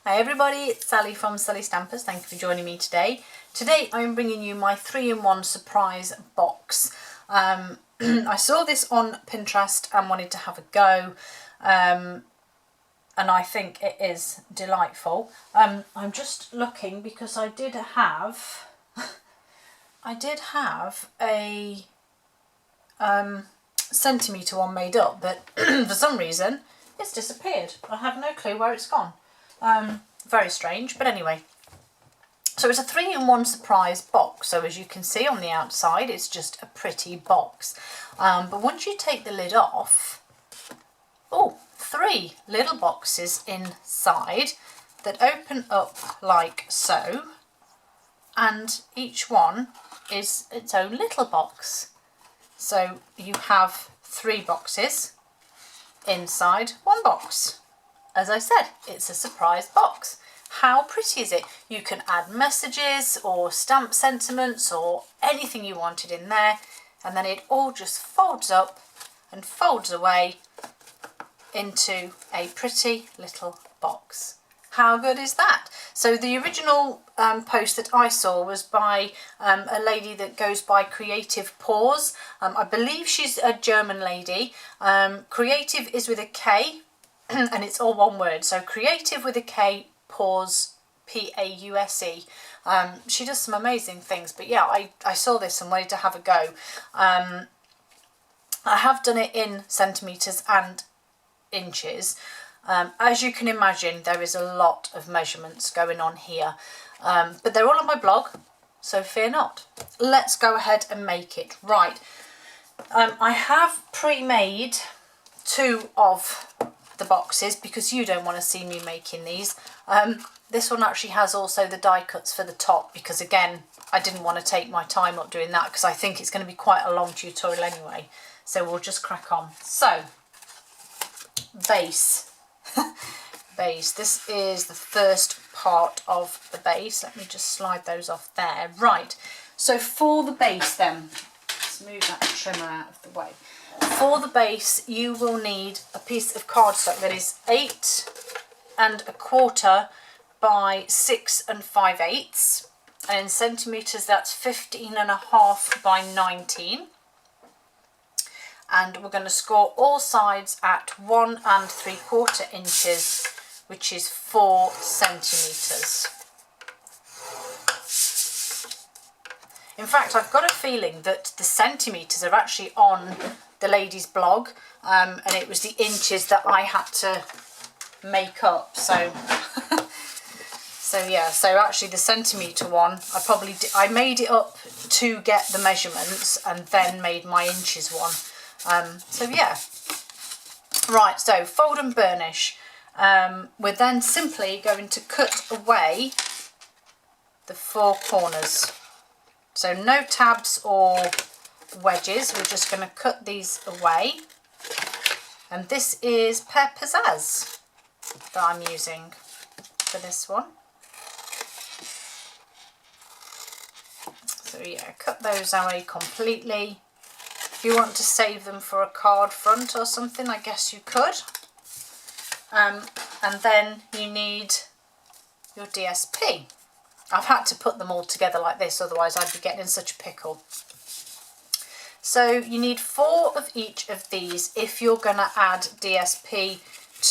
Hi everybody, it's Sally from Sallystampers. Thank you for joining me today. Today I'm bringing you my 3-in-1 surprise box. I saw this on Pinterest and wanted to have a go, and I think it is delightful. I'm just looking because I did have a centimetre one made up, but for some reason it's disappeared. I have no clue where it's gone. Very strange, but anyway. So it's a 3-in-1 surprise box. So as you can see on the outside, it's just a pretty box. But once you take the lid off, oh, 3 little boxes inside that open up like so. And each one is its own little box. So you have 3 boxes inside one box. As I said, it's a surprise box. How pretty is it? You can add messages or stamp sentiments or anything you wanted in there, and then it all just folds up and folds away into a pretty little box. How good is that? So the original post that I saw was by a lady that goes by Creative Paws. I believe she's a German lady. Creative is with a K. And it's all one word, so Creative with a K, Pause, P-A-U-S-E. She does some amazing things, but yeah, I saw this and wanted to have a go. I have done it in centimetres and inches. As you can imagine, there is a lot of measurements going on here, but they're all on my blog, so fear not. Let's go ahead and make it. Right, I have pre-made 2 of the boxes because you don't want to see me making these. This one actually has also the die cuts for the top because again I didn't want to take my time up doing that because I think it's going to be quite a long tutorial anyway, so we'll just crack on. So base. Base, this is the first part of the base. Let me just slide those off there. Right, so for the base then, let's move that trimmer out of the way. For the base, you will need a piece of cardstock that is 8 1/4 by 6 5/8, and in centimetres that's 15.5 by 19. And we're going to score all sides at 1 3/4 inches, which is 4 centimetres. In fact, I've got a feeling that the centimetres are actually on the lady's blog, and it was the inches that I had to make up. So, so actually the centimetre one, I made it up to get the measurements and then made my inches one. So yeah, right. So fold and burnish. We're then simply going to cut away the 4 corners. So no tabs or wedges, we're just going to cut these away. And this is Pear Pizzazz that I'm using for this one. So yeah, cut those away completely. If you want to save them for a card front or something, I guess you could. And then you need your DSP. I've had to put them all together like this, otherwise I'd be getting in such a pickle. So you need 4 of each of these if you're going to add DSP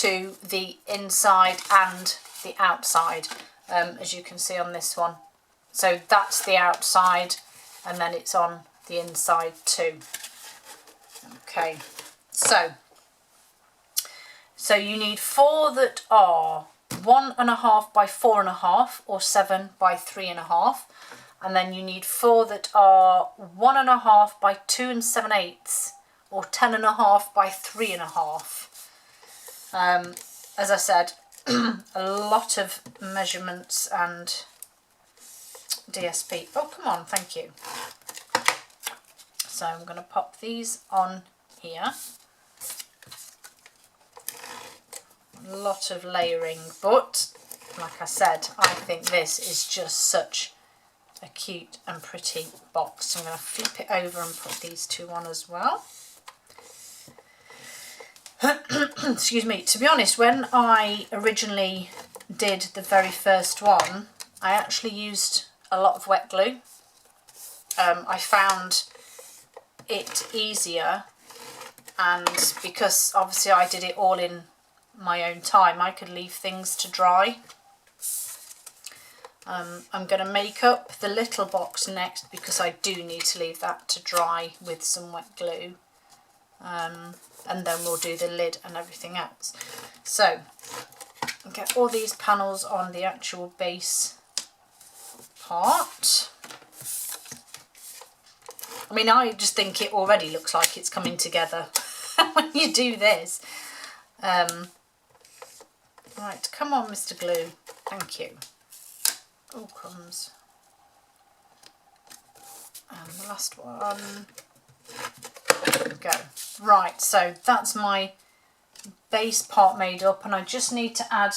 to the inside and the outside, as you can see on this one. So that's the outside and then it's on the inside too. Okay, so you need 4 that are 1 1/2 by 4 1/2 or 7 by 3 1/2, and then you need 4 that are 1 1/2 by 2 7/8 or 10 1/2 by 3 1/2. As I said, a lot of measurements and DSP. Oh, come on, thank you. So I'm going to pop these on here. A lot of layering, but like I said, I think this is just such a cute and pretty box. So I'm going to flip it over and put these 2 on as well. Excuse me. To be honest, when I originally did the very first one, I actually used a lot of wet glue. I found it easier, and because obviously I did it all in my own time, I could leave things to dry. I'm going to make up the little box next because I do need to leave that to dry with some wet glue, and then we'll do the lid and everything else. So I'll get all these panels on the actual base part. I mean, I just think it already looks like it's coming together when you do this. Right, come on, Mr. Glue. Thank you. Oh, crumbs. And the last one. There we go. Right, so that's my base part made up, and I just need to add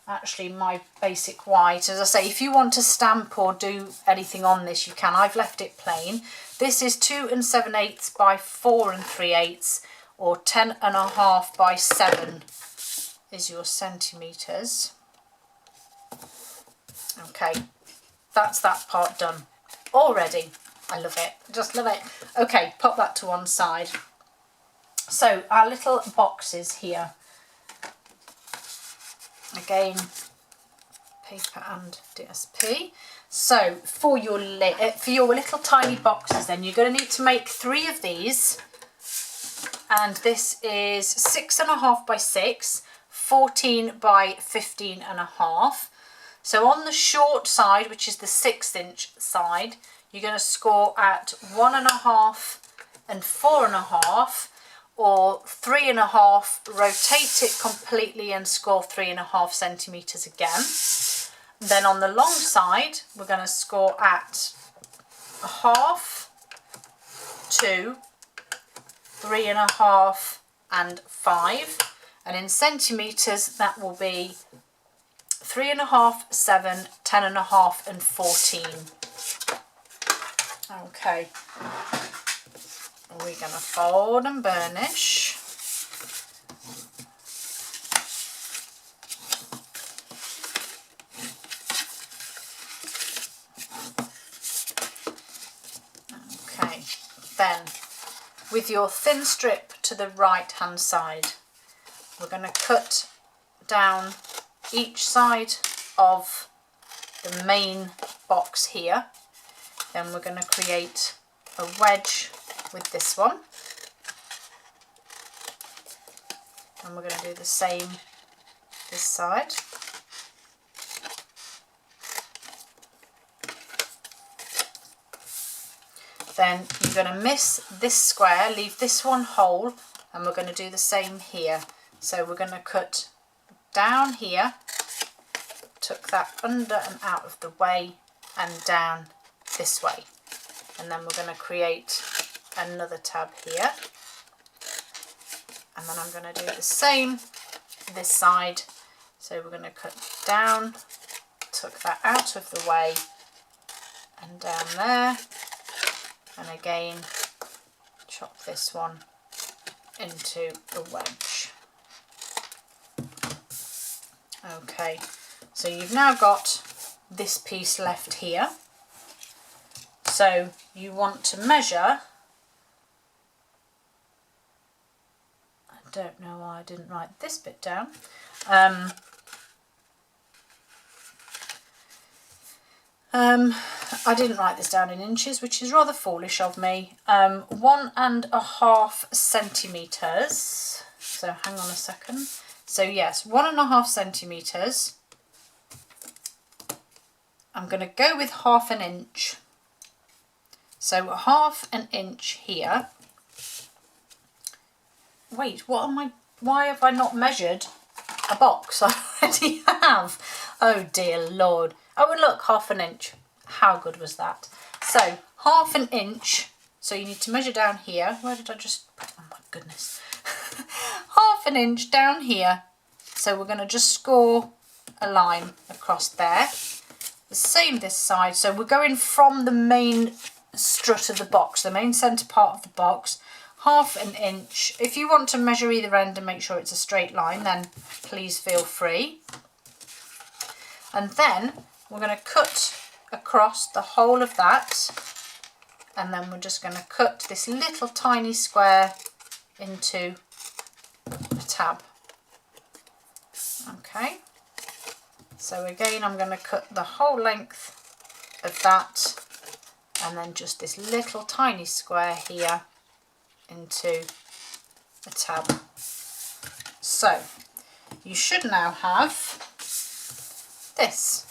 actually my basic white. As I say, if you want to stamp or do anything on this, you can. I've left it plain. This is 2 7/8 by 4 3/8, or 10.5 by 7 is your centimetres. Okay, that's that part done already. I love it, just love it. Okay, pop that to one side. So our little boxes here, again, paper and DSP. So for your little tiny boxes, then you're going to need to make 3 of these, and this is 6.5 by 6, 14 by 15.5. So on the short side, which is the 6-inch side, you're going to score at 1.5 and 4.5, or 3.5, rotate it completely and score 3.5 centimetres again. Then on the long side, we're going to score at 1/2, 2, 3.5 and 5. And in centimetres, that will be 3.5, 7, 10.5 and 14. Okay. We're going to fold and burnish. Okay, then with your thin strip to the right hand side, we're going to cut down each side of the main box here. Then we're going to create a wedge with this one, and we're going to do the same this side. Then you're going to miss this square, leave this one whole, and we're going to do the same here. So we're going to cut down here, tuck that under and out of the way, and down this way. And then we're going to create another tab here, and then I'm going to do the same this side. So we're going to cut down, tuck that out of the way and down there, and again chop this one into the wedge. Okay, so you've now got this piece left here. So you want to measure, I don't know why I didn't write this bit down, I didn't write this down in inches, which is rather foolish of me. 1.5 centimetres, so hang on a second. So yes, 1.5 centimetres. I'm going to go with 1/2 inch. So 1/2 inch here. Wait, why have I not measured a box? I already have. Oh dear Lord. Oh, and look, 1/2 inch. How good was that? So 1/2 inch. So you need to measure down here. Where did I just, oh my goodness. 1/2 inch down here. So we're going to just score a line across there. The same this side. So we're going from the main strut of the box, the main centre part of the box, 1/2 inch. If you want to measure either end and make sure it's a straight line, then please feel free. And then we're going to cut across the whole of that, and then we're just going to cut this little tiny square into a tab. Okay, so again I'm going to cut the whole length of that, and then just this little tiny square here into a tab. So you should now have this.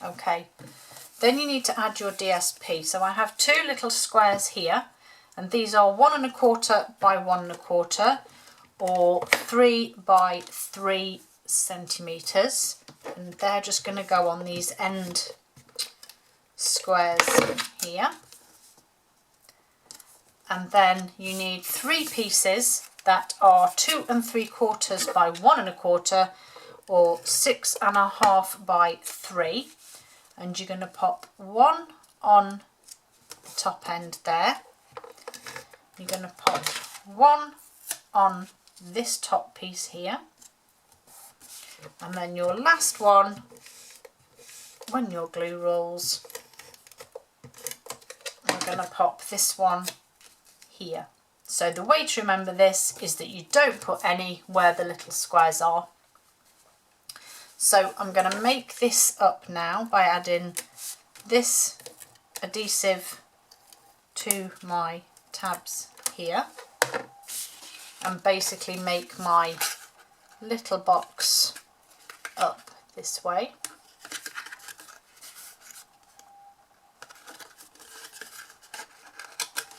Okay, then you need to add your DSP. So I have two little squares here, and these are 1 1/4 by 1 1/4 or 3 by 3 centimeters, and they're just going to go on these end squares here. And then you need 3 pieces that are 2 3/4 by 1 1/4 or 6 1/2 by 3, and you're going to pop one on the top end there. You're going to pop one on this top piece here, and then your last one, when your glue rolls, we're going to pop this one here. So the way to remember this is that you don't put any where the little squares are. So I'm going to make this up now by adding this adhesive to my tabs here, and basically make my little box up this way.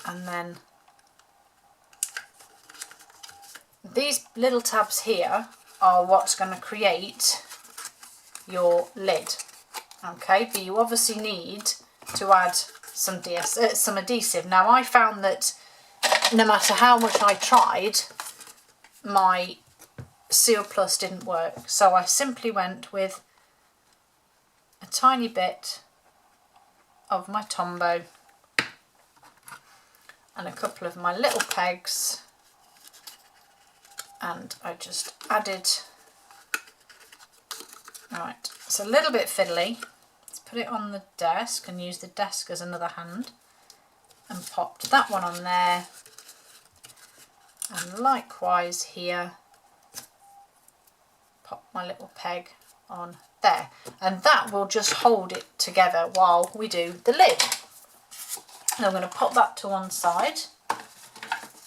And then these little tabs here are what's going to create your lid. Okay, but you obviously need to add some adhesive. Now I found that no matter how much I tried, my Seal Plus didn't work, so I simply went with a tiny bit of my Tombow and a couple of my little pegs, and I just added. Right, it's a little bit fiddly. Let's put it on the desk and use the desk as another hand, and popped that one on there, and likewise here pop my little peg on there, and that will just hold it together while we do the lid. And I'm going to pop that to one side,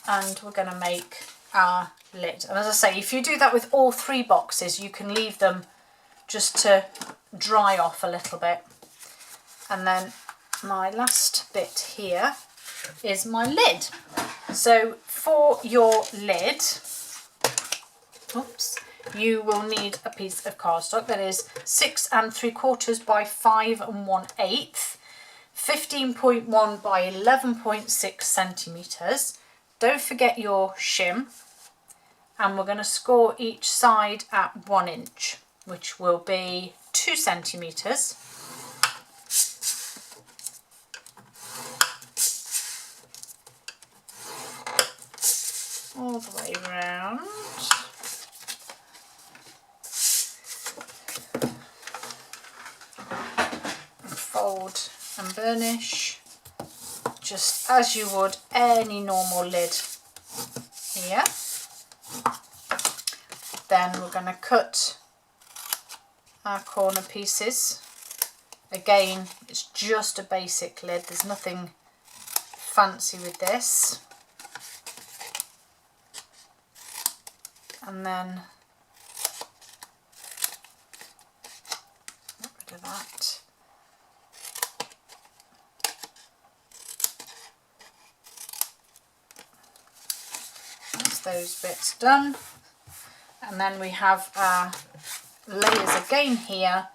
and we're going to make our lid. And as I say, if you do that with all 3 boxes, you can leave them just to dry off a little bit. And then my last bit here is my lid. So for your lid, oops, you will need a piece of cardstock that is 6 3/4 by 5 1/8, 15.1 by 11.6 centimeters. Don't forget your shim, and we're going to score each side at 1 inch, which will be 2 centimeters. All the way around. And fold and burnish just as you would any normal lid here. Then we're going to cut our corner pieces. Again, it's just a basic lid, there's nothing fancy with this. And then get rid of that. That's those bits done. And then we have our layers again here.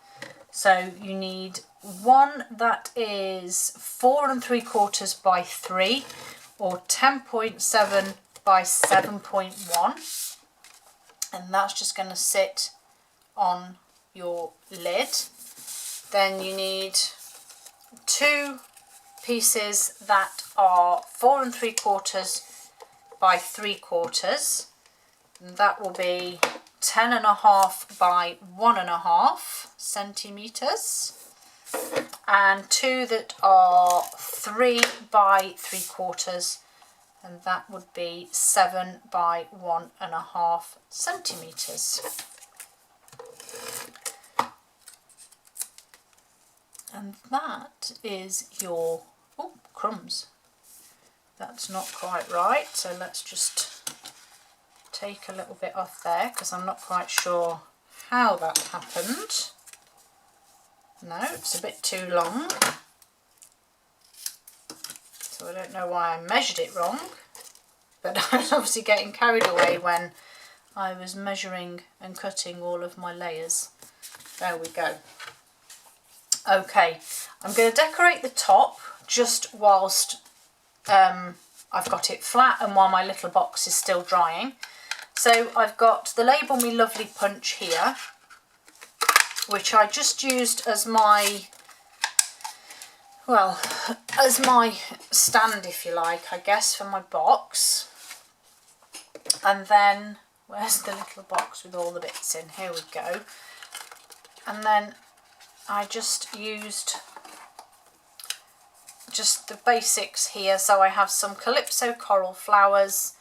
So you need one that is 4 3/4 by 3 or 10.7 by 7.1. And that's just going to sit on your lid. Then you need 2 pieces that are 4 3/4 by 3/4, and that will be 10.5 by 1.5 centimetres, and 2 that are 3 by 3/4, and that would be 7 by 1.5 centimetres. And that is your, oh, crumbs. That's not quite right, so let's just take a little bit off there because I'm not quite sure how that happened. No, it's a bit too long. So I don't know why I measured it wrong, but I was obviously getting carried away when I was measuring and cutting all of my layers. There we go. Okay, I'm going to decorate the top just whilst I've got it flat and while my little box is still drying. So I've got the Label Me Lovely punch here, which I just used as my, well, as my stand, if you like, I guess, for my box. And then, where's the little box with all the bits in? Here we go. And then I just used just the basics here. So I have some Calypso coral flowers,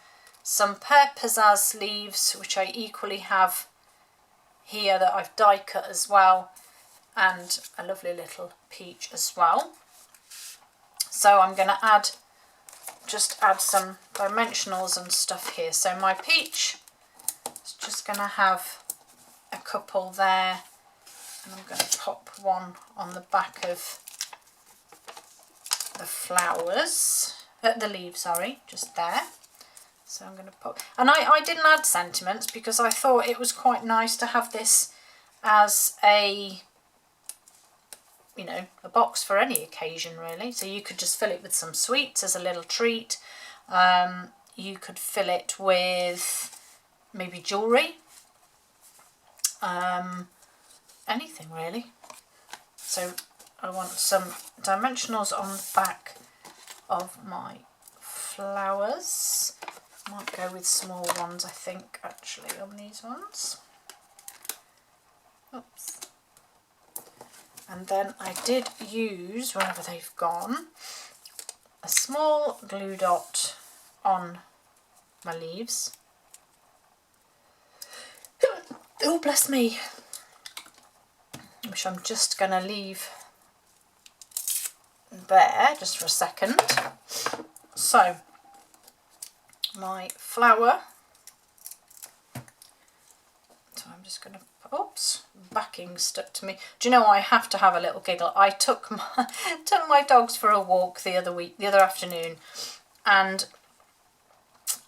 some Pear Pizzazz leaves, which I equally have here that I've die cut as well, and a lovely little peach as well. So I'm going to just add some dimensionals and stuff here. So my peach is just going to have a couple there, and I'm going to pop one on the back of the flowers, the leaves, sorry, just there. So I'm going to pop, and I didn't add sentiments because I thought it was quite nice to have this as a, you know, a box for any occasion really. So you could just fill it with some sweets as a little treat. You could fill it with maybe jewellery, anything really. So I want some dimensionals on the back of my flowers. Might go with small ones, I think, actually, on these ones. Oops. And then I did use, wherever they've gone, a small glue dot on my leaves. Oh, bless me. Which I'm just going to leave there just for a second. So my flower, so I'm just going to, oops, backing stuck to me. Do you know, I have to have a little giggle. I took my dogs for a walk the other afternoon, and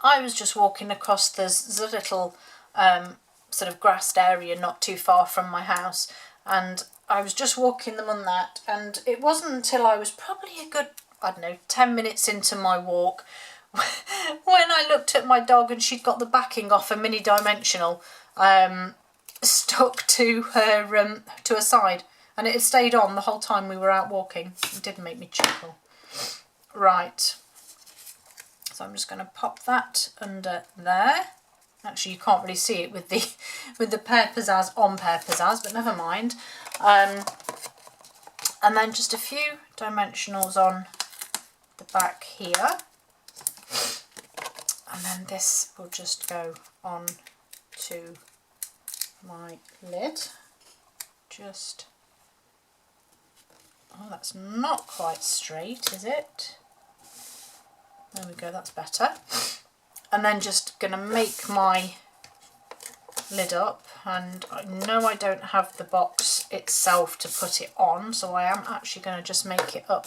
I was just walking across the little sort of grassed area not too far from my house, and I was just walking them on that, and it wasn't until I was probably a good, I don't know, 10 minutes into my walk when I looked at my dog and she'd got the backing off a mini dimensional stuck to her side, and it had stayed on the whole time we were out walking. It did make me chuckle. Right, so I'm just going to pop that under there. Actually, you can't really see it with the Pear Pizzazz on Pear Pizzazz, but never mind. And then just a few dimensionals on the back here. And then this will just go on to my lid. Just, oh, that's not quite straight, is it? There we go, that's better. And then just going to make my lid up, and I know I don't have the box itself to put it on, so I am actually going to just make it up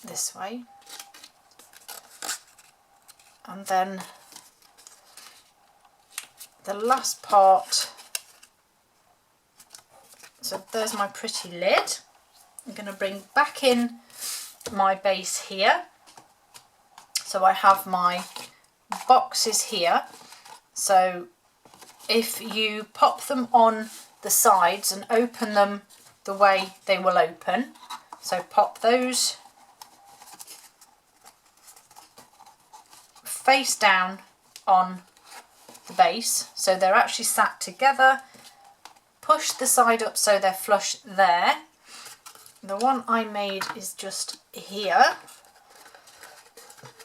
this way. And then the last part, so there's my pretty lid. I'm going to bring back in my base here. So I have my boxes here. So if you pop them on the sides and open them the way they will open, so pop those face down on the base, so they're actually sat together. Push the side up so they're flush there. The one I made is just here.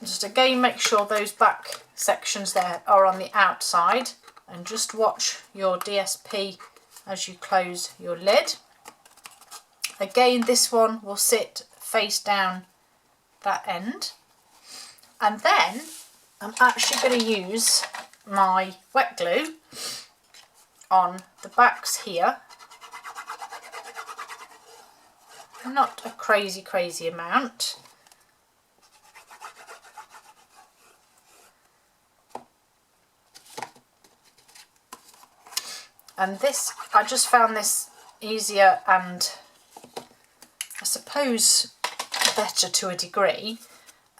Just again make sure those back sections there are on the outside, and just watch your DSP as you close your lid. Again, this one will sit face down that end, and then I'm actually going to use my wet glue on the backs here. Not a crazy amount. And this, I just found this easier and I suppose better to a degree.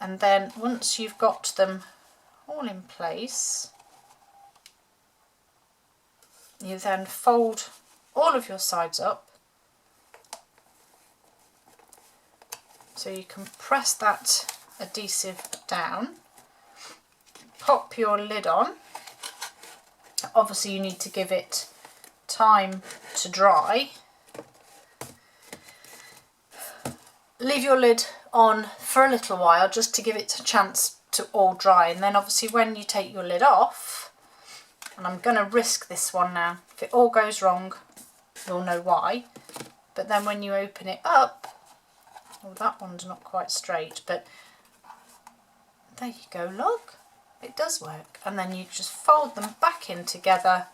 And then once you've got them all in place, you then fold all of your sides up so you can press that adhesive down, pop your lid on. Obviously you need to give it time to dry. Leave your lid on for a little while just to give it a chance to all dry, and then obviously when you take your lid off, and I'm going to risk this one now, if it all goes wrong you'll know why, but then when you open it up, oh, that one's not quite straight, but there you go, look, it does work. And then you just fold them back in together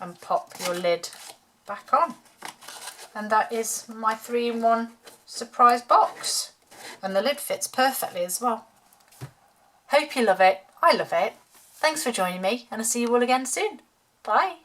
and pop your lid back on. And that is my 3-in-1 surprise box. And the lid fits perfectly as well. Hope you love it. I love it. Thanks for joining me, and I'll see you all again soon. Bye.